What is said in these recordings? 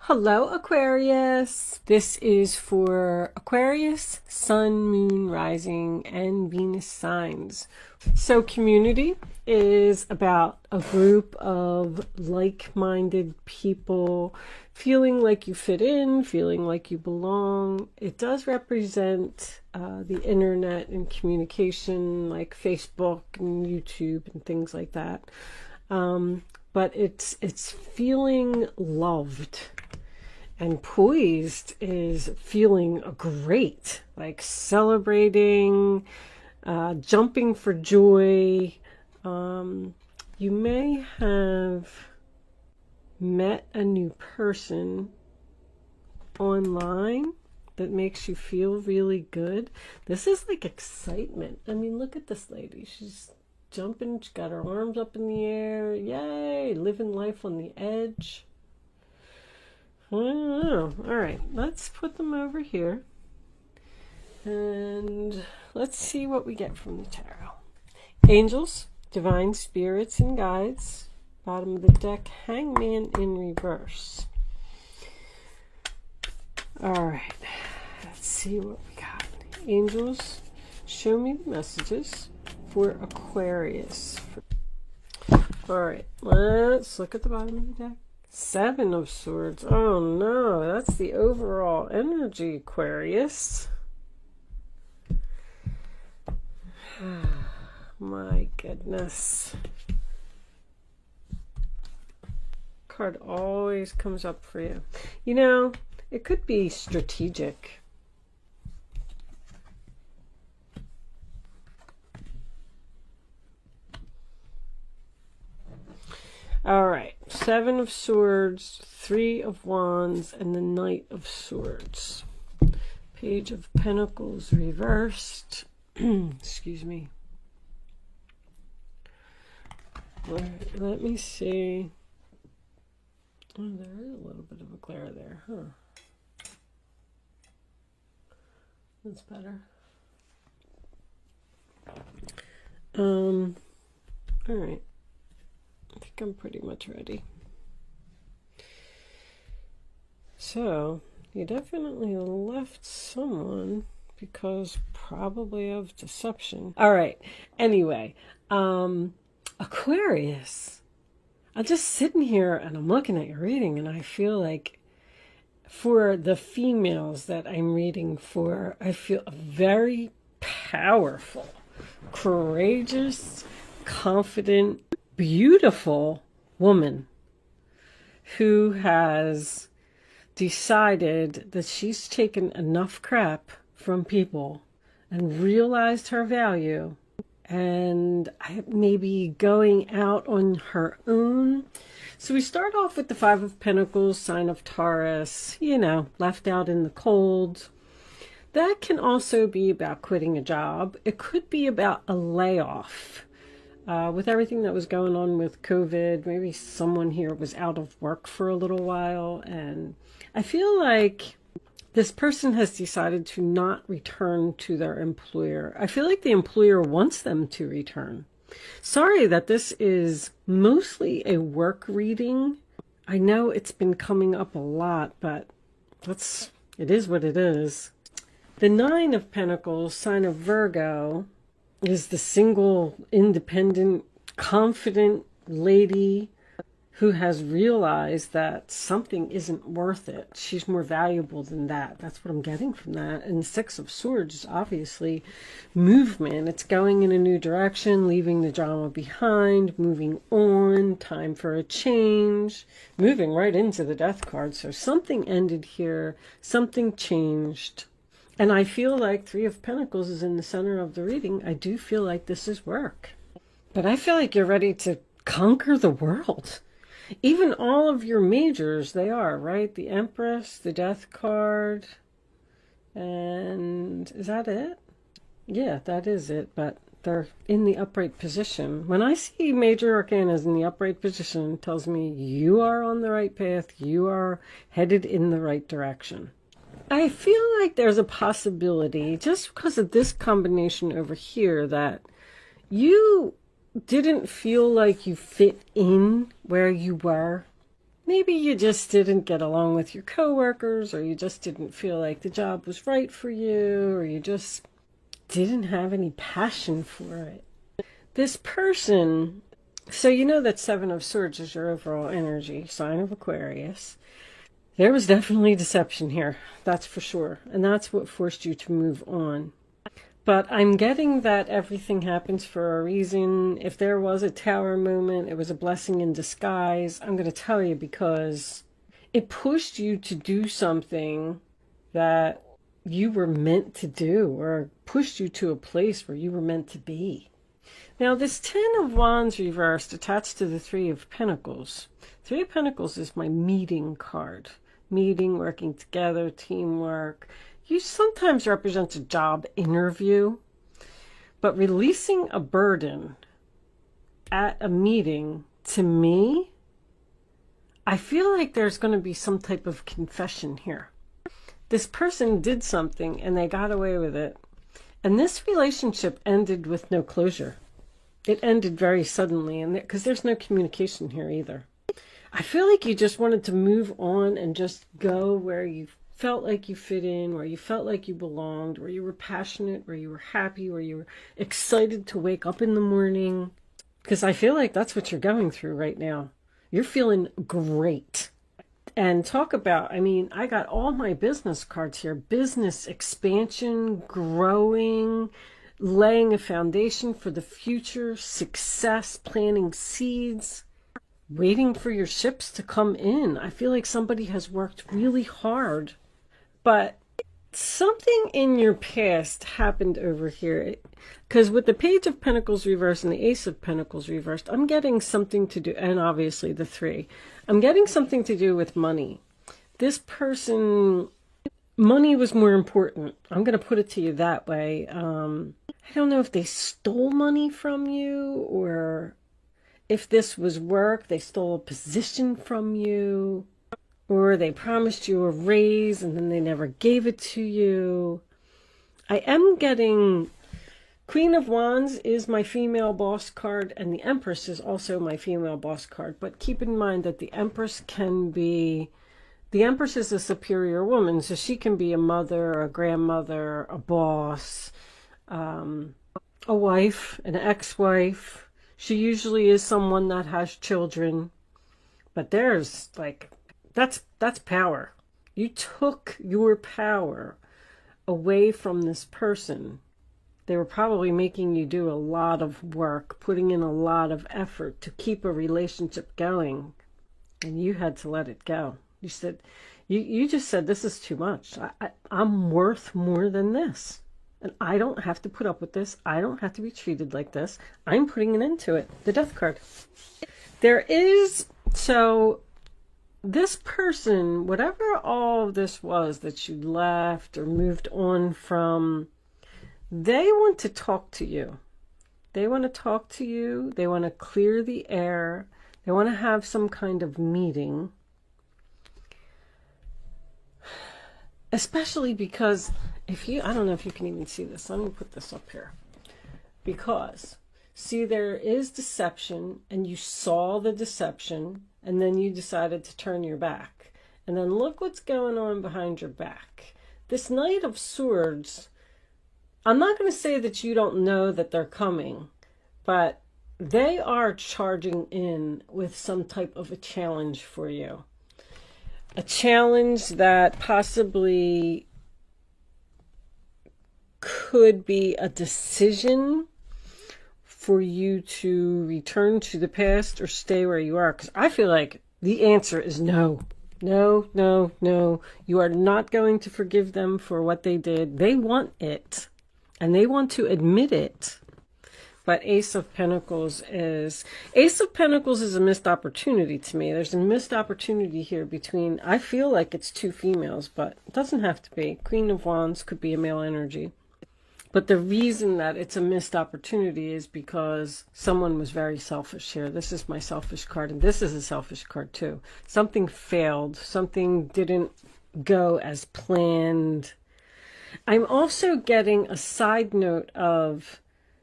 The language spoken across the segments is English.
Hello, Aquarius. This is for Aquarius, Sun, Moon, Rising, and Venus signs. So community is about a group of like-minded people feeling like you fit in, feeling like you belong. It does represent the internet and communication like Facebook and YouTube and things like that. But it's feeling loved. And poised is feeling great, like celebrating, jumping for joy. You may have met a new person online that makes you feel really good. This is like excitement. I mean, look at this lady. She's jumping, she's got her arms up in the air. Yay, living life on the edge. I don't know. All right, let's put them over here and let's see what we get from the tarot. Angels, divine spirits and guides. Bottom of the deck, Hangman in reverse. All right, let's see what we got. Angels, show me the messages for Aquarius. All right, let's look at the bottom of the deck. Seven of Swords. Oh no, that's the overall energy, Aquarius. My goodness. Card always comes up for you. You know, it could be strategic. All right, Seven of Swords, Three of Wands, and the Knight of Swords. Page of Pentacles reversed. Excuse me. Let me see. Oh, there is a little bit of a glare there, huh? That's better. All right. I think I'm pretty much ready. So, you definitely left someone because probably of deception. All right. Anyway, Aquarius. I'm just sitting here and I'm looking at your reading and I feel like for the females that I'm reading for, I feel very powerful, courageous, confident, beautiful woman who has decided that she's taken enough crap from people and realized her value and maybe going out on her own. So we start off with the Five of Pentacles, sign of Taurus, you know, left out in the cold. That can also be about quitting a job. It could be about a layoff. With everything that was going on with COVID, maybe someone here was out of work for a little while, and I feel like this person has decided to not return to their employer. I feel like the employer wants them to return. Sorry that this is mostly a work reading. I know it's been coming up a lot, but it is what it is. The Nine of Pentacles, sign of Virgo, is the single, independent, confident lady who has realized that something isn't worth it. She's more valuable than that. That's what I'm getting from that. And the Six of Swords is obviously movement. It's going in a new direction, leaving the drama behind, moving on, time for a change, moving right into the Death card. So something ended here, something changed. And I feel like Three of Pentacles is in the center of the reading. I do feel like this is work. But I feel like you're ready to conquer the world. Even all of your majors, they are, right? The Empress, the Death card. And is that it? Yeah, that is it. But they're in the upright position. When I see major arcanas in the upright position, it tells me you are on the right path. You are headed in the right direction. I feel like there's a possibility, just because of this combination over here, that you didn't feel like you fit in where you were. maybe you just didn't get along with your coworkers, or you just didn't feel like the job was right for you, or you just didn't have any passion for it. This person, so you know that Seven of Swords is your overall energy, sign of Aquarius. There was definitely deception here, that's for sure. And that's what forced you to move on. But I'm getting that everything happens for a reason. If there was a tower moment, it was a blessing in disguise. I'm going to tell you, because it pushed you to do something that you were meant to do, or pushed you to a place where you were meant to be. Now, this Ten of Wands reversed attached to the Three of Pentacles. Three of Pentacles is my meeting card. Meeting, working together, teamwork. You sometimes represent a job interview, but releasing a burden at a meeting, to me, I feel like there's going to be some type of confession here. This person did something and they got away with it. And this relationship ended with no closure. It ended very suddenly, and because there's no communication here either. I feel like you just wanted to move on and just go where you felt like you fit in, where you felt like you belonged, where you were passionate, where you were happy, where you were excited to wake up in the morning. Because I feel like that's what you're going through right now. You're feeling great. And talk about, I mean, I got all my business cards here. Business expansion, growing, laying a foundation for the future, success, planting seeds, waiting for your ships to come in. I feel like somebody has worked really hard, but something in your past happened over here. Because with the Page of Pentacles reversed and the Ace of Pentacles reversed, I'm getting something to do, and obviously the Three, I'm getting something to do with money. This person, money was more important. I'm going to put it to you that way. I don't know if they stole money from you, or if this was work, they stole a position from you, or they promised you a raise and then they never gave it to you. I am getting Queen of Wands is my female boss card, and the Empress is also my female boss card. But keep in mind that the Empress can be, the Empress is a superior woman, so she can be a mother, a grandmother, a boss, a wife, an ex-wife. She usually is someone that has children. But there's like, that's power. You took your power away from this person. They were probably making you do a lot of work, putting in a lot of effort to keep a relationship going. And you had to let it go. You said, you just said, this is too much. I'm worth more than this. And I don't have to put up with this. I don't have to be treated like this. I'm putting an end to it. The Death card. There is, so this person, whatever all of this was that you left or moved on from, they want to talk to you. They want to talk to you. They want to clear the air. They want to have some kind of meeting. Especially because if you, I don't know if you can even see this. Let me put this up here. Because, see, there is deception, and you saw the deception, and then you decided to turn your back. And then look what's going on behind your back. This Knight of Swords, I'm not going to say that you don't know that they're coming, but they are charging in with some type of a challenge for you. A challenge that possibly could be a decision for you to return to the past or stay where you are. Because I feel like the answer is no. No, no, no. You are not going to forgive them for what they did. They want it. And they want to admit it. But Ace of Pentacles is a missed opportunity to me. There's a missed opportunity here between, I feel like it's two females, but it doesn't have to be. Queen of Wands could be a male energy. But the reason that it's a missed opportunity is because someone was very selfish here. This is my selfish card, and this is a selfish card too. Something failed. Something didn't go as planned. I'm also getting a side note of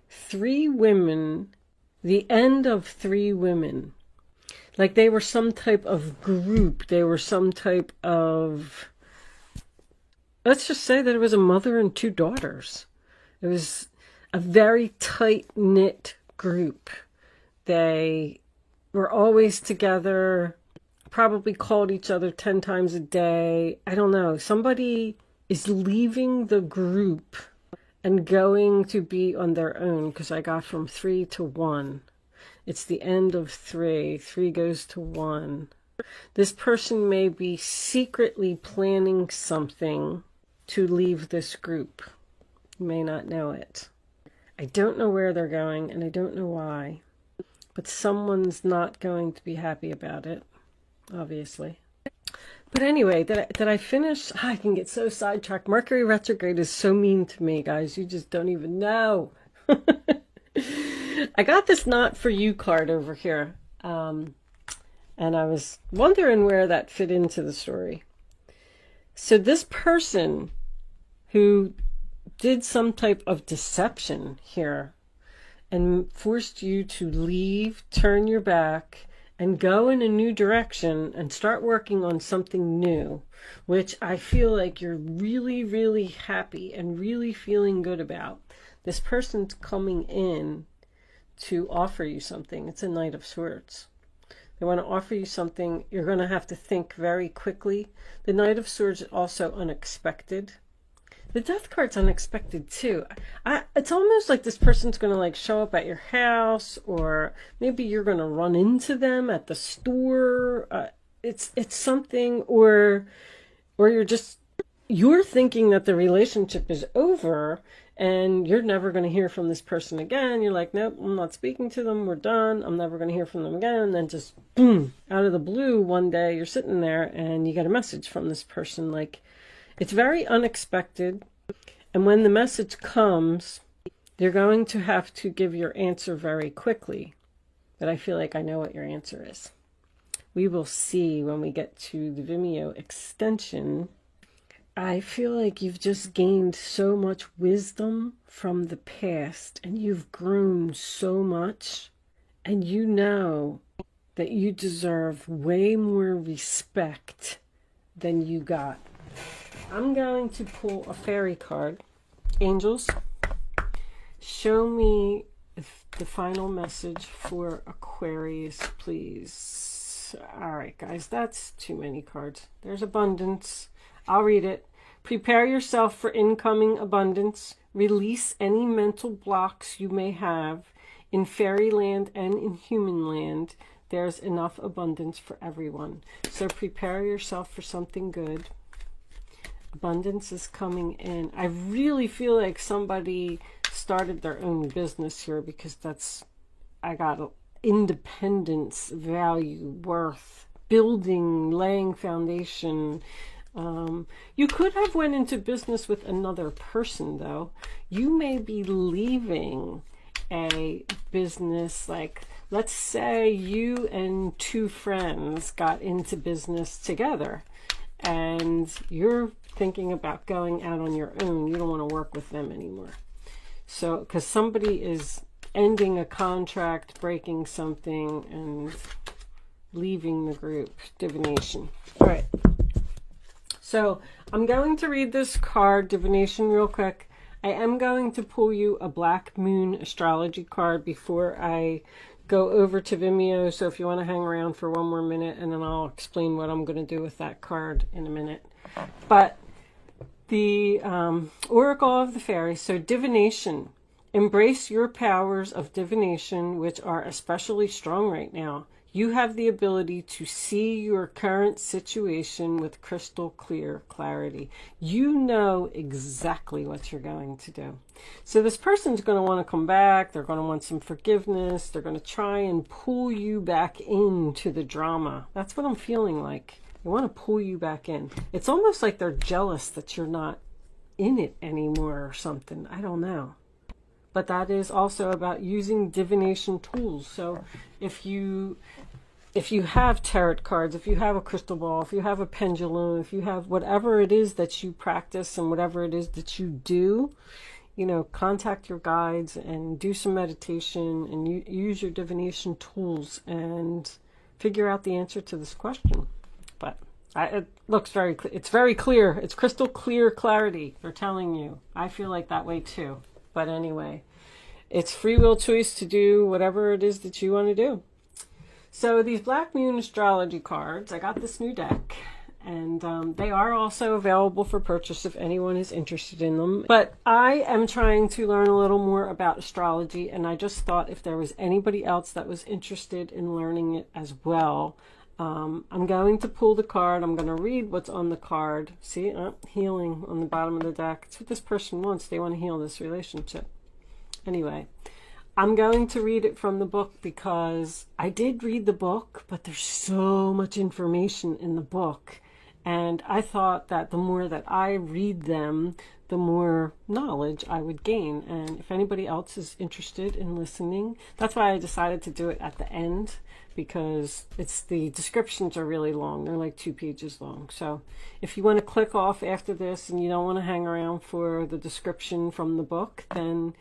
3 women, the end of 3 women. Like they were some type of group. They were some type of, let's just say that it was a mother and two daughters. It was a very tight-knit group. They were always together, probably called each other 10 times a day. I don't know. Somebody is leaving the group and going to be on their own, because I got from 3 to 1. It's the end of 3. 3 goes to 1. This person may be secretly planning something to leave this group. You may not know it. I don't know where they're going, and I don't know why. But someone's not going to be happy about it, obviously. But anyway, did I finish? I can get so sidetracked. Mercury retrograde is so mean to me, guys. You just don't even know. I got this Not For You card over here. And I was wondering where that fit into the story. So this person who did some type of deception here and forced you to leave, turn your back, and go in a new direction and start working on something new, which I feel like you're really, really happy and really feeling good about. This person's coming in to offer you something. It's a Knight of Swords. They want to offer you something. You're going to have to think very quickly. The Knight of Swords is also unexpected. The Death card's unexpected too. It's almost like this person's going to like show up at your house, or maybe you're going to run into them at the store. It's something, or you're thinking that the relationship is over and you're never going to hear from this person again. You're like, nope, I'm not speaking to them. We're done. I'm never going to hear from them again. And then just boom, out of the blue, one day you're sitting there and you get a message from this person. Like, it's very unexpected. And when the message comes, you're going to have to give your answer very quickly. But I feel like I know what your answer is. We will see when we get to the Vimeo extension. I feel like you've just gained so much wisdom from the past, and you've grown so much, and you know that you deserve way more respect than you got. I'm going to pull a fairy card. Angels, show me the final message for Aquarius, please. All right, guys, that's too many cards. There's abundance. I'll read it. Prepare yourself for incoming abundance. Release any mental blocks you may have. In fairyland and in human land, there's enough abundance for everyone. So prepare yourself for something good. Abundance is coming in. I really feel like somebody started their own business here, because I got independence, value, worth, building, laying foundation. You could have went into business with another person, though. You may be leaving a business, like, let's say you and two friends got into business together, and you're thinking about going out on your own. You don't want to work with them anymore. So, because somebody is ending a contract, breaking something, and leaving the group. Divination. All right. So, I'm going to read this card, Divination, real quick. I am going to pull you a Black Moon astrology card before I go over to Vimeo. So, if you want to hang around for one more minute, and then I'll explain what I'm going to do with that card in a minute. But the Oracle of the Fairies. So divination. Embrace your powers of divination, which are especially strong right now. You have the ability to see your current situation with crystal clear clarity. You know exactly what you're going to do. So this person's going to want to come back. They're going to want some forgiveness. They're going to try and pull you back into the drama. That's what I'm feeling like. They want to pull you back in. It's almost like they're jealous that you're not in it anymore or something. I don't know. But that is also about using divination tools. So if you have tarot cards, if you have a crystal ball, if you have a pendulum, if you have whatever it is that you practice and whatever it is that you do, you know, contact your guides and do some meditation and use your divination tools and figure out the answer to this question. But it looks very clear. It's very clear. It's crystal clear clarity. They're telling you. I feel like that way too. But anyway, it's free will choice to do whatever it is that you want to do. So these Black Moon astrology cards, I got this new deck. And they are also available for purchase if anyone is interested in them. But I am trying to learn a little more about astrology, and I just thought if there was anybody else that was interested in learning it as well, I'm going to pull the card. I'm going to read what's on the card. See, healing on the bottom of the deck. It's what this person wants. They want to heal this relationship. Anyway, I'm going to read it from the book because I did read the book, but there's so much information in the book. And I thought that the more that I read them, the more knowledge I would gain. And if anybody else is interested in listening, that's why I decided to do it at the end, because the descriptions are really long. They're like 2 pages long. So if you want to click off after this and you don't want to hang around for the description from the book, then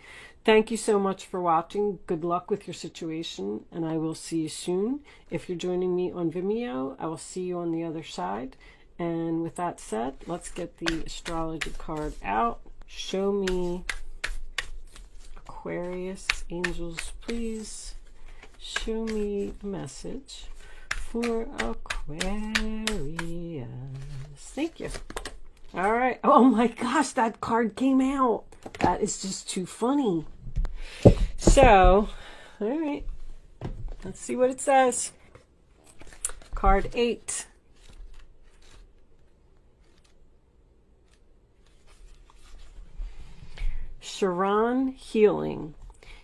thank you so much for watching. Good luck with your situation, and I will see you soon. If you're joining me on Vimeo, I will see you on the other side. And with that said, let's get the astrology card out. Show me, Aquarius, angels, please. Show me a message for Aquarius. Thank you. All right. Oh my gosh, that card came out. That is just too funny. So, all right. Let's see what it says. Card 8. Chiron, healing.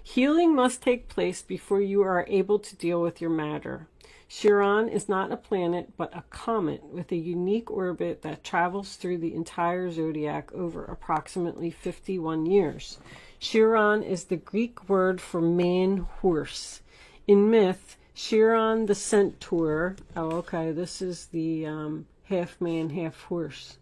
Healing must take place before you are able to deal with your matter. Chiron is not a planet, but a comet with a unique orbit that travels through the entire zodiac over approximately 51 years. Chiron is the Greek word for man-horse. In myth, Chiron the centaur, this is the half man, half horse.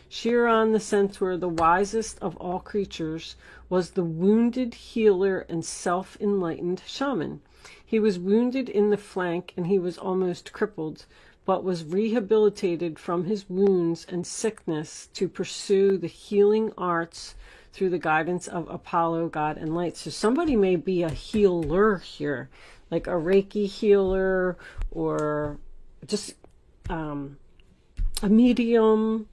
Chiron the centaur, the wisest of all creatures, was the wounded healer and self-enlightened shaman. He was wounded in the flank and he was almost crippled, but was rehabilitated from his wounds and sickness to pursue the healing arts through the guidance of Apollo, God, and light. So somebody may be a healer here, like a Reiki healer or just a medium.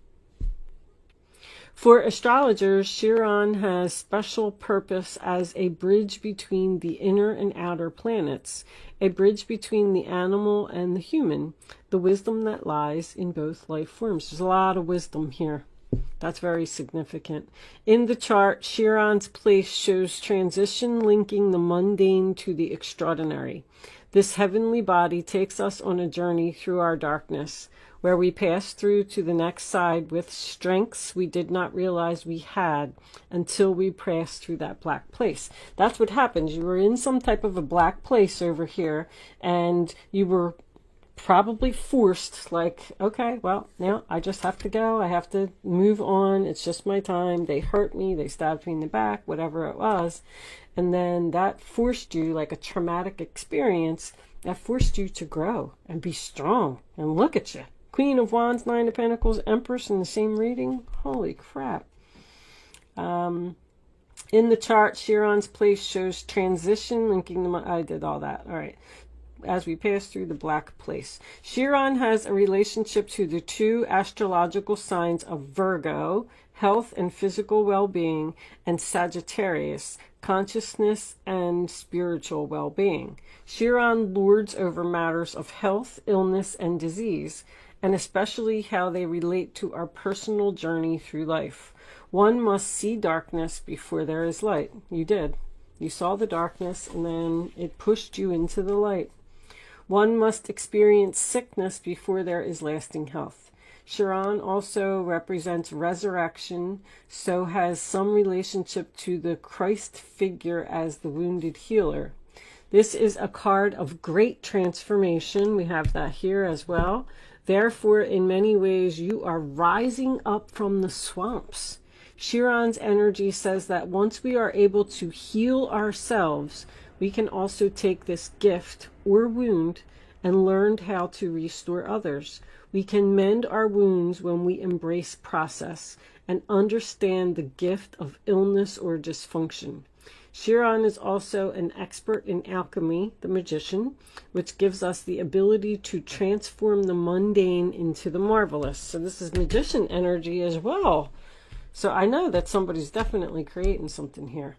For astrologers, Chiron has special purpose as a bridge between the inner and outer planets, a bridge between the animal and the human, the wisdom that lies in both life forms. There's a lot of wisdom here. That's very significant. In the chart, Chiron's place shows transition linking the mundane to the extraordinary. This heavenly body takes us on a journey through our darkness, where we pass through to the next side with strengths we did not realize we had until we passed through that black place. That's what happens. You were in some type of a black place over here, and you were probably forced, like, okay, well, now I just have to go. I have to move on. It's just my time. They hurt me. They stabbed me in the back, whatever it was. And then that forced you, like a traumatic experience, that forced you to grow and be strong. And look at you. Queen of Wands, Nine of Pentacles, Empress in the same reading. Holy crap. In the chart, Chiron's place shows transition, linking the... I did all that. All right. As we pass through the black place. Chiron has a relationship to the 2 astrological signs of Virgo, health and physical well-being, and Sagittarius, consciousness and spiritual well-being. Chiron lords over matters of health, illness, and disease, and especially how they relate to our personal journey through life. One must see darkness before there is light. You did. You saw the darkness, and then it pushed you into the light. One must experience sickness before there is lasting health. Chiron also represents resurrection, so has some relationship to the Christ figure as the wounded healer. This is a card of great transformation. We have that here as well. Therefore, in many ways, you are rising up from the swamps. Chiron's energy says that once we are able to heal ourselves, we can also take this gift or wound and learned how to restore others. We can mend our wounds when we embrace process and understand the gift of illness or dysfunction. Chiron is also an expert in alchemy, the magician, which gives us the ability to transform the mundane into the marvelous. So this is magician energy as well. So I know that somebody's definitely creating something here.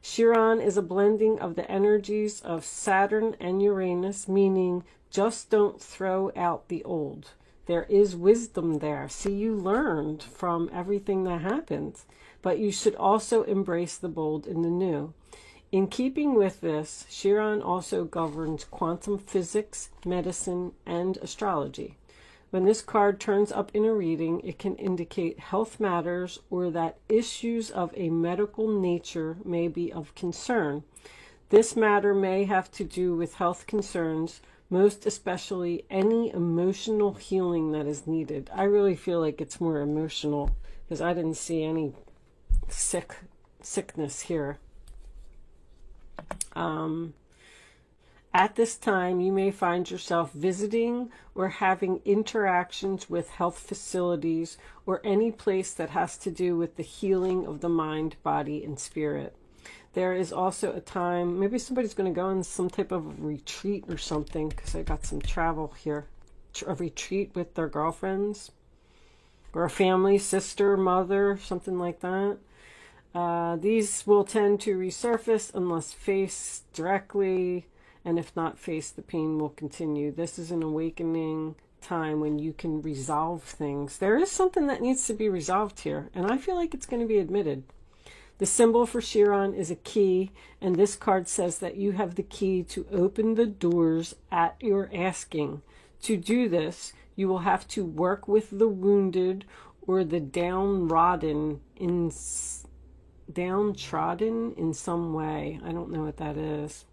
Chiron is a blending of the energies of Saturn and Uranus, meaning just don't throw out the old. There is wisdom there. See, you learned from everything that happened, but you should also embrace the bold in the new. In keeping with this, Chiron also governs quantum physics, medicine, and astrology. When this card turns up in a reading, it can indicate health matters or that issues of a medical nature may be of concern. This matter may have to do with health concerns, most especially any emotional healing that is needed. I really feel like it's more emotional because I didn't see any sickness here. At this time, you may find yourself visiting or having interactions with health facilities or any place that has to do with the healing of the mind, body, and spirit. There is also a time, maybe somebody's going to go on some type of retreat or something, because I got some travel here. A retreat with their girlfriends or a family, sister, mother, something like that. These will tend to resurface unless faced directly, and if not faced, the pain will continue. This is an awakening time when you can resolve things. There is something that needs to be resolved here, and I feel like it's going to be admitted. The symbol for Chiron is a key, and this card says that you have the key to open the doors at your asking. To do this, you will have to work with the wounded or the downtrodden in some way. I don't know what that is.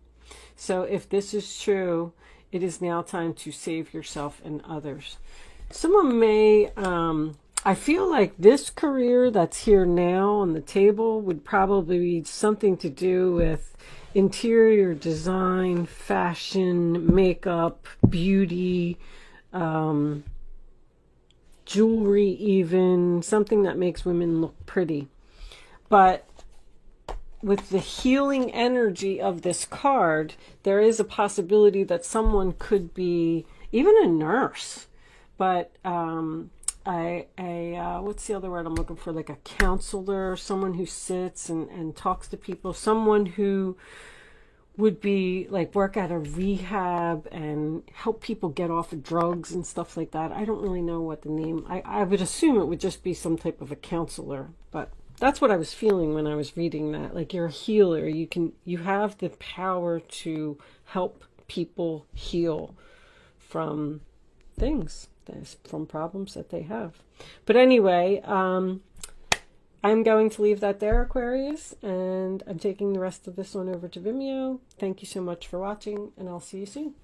So if this is true, it is now time to save yourself and others. Someone may, I feel like this career that's here now on the table would probably be something to do with interior design, fashion, makeup, beauty, jewelry even, something that makes women look pretty. But with the healing energy of this card, there is a possibility that someone could be even a nurse, but what's the other word I'm looking for? Like a counselor, someone who sits and talks to people, someone who would be like work at a rehab and help people get off of drugs and stuff like that. I don't really know what the name, I would assume it would just be some type of a counselor, but that's what I was feeling when I was reading that. Like, you're a healer. You have the power to help people heal from things, from problems that they have. But anyway, I'm going to leave that there, Aquarius, and I'm taking the rest of this one over to Vimeo. Thank you so much for watching, and I'll see you soon.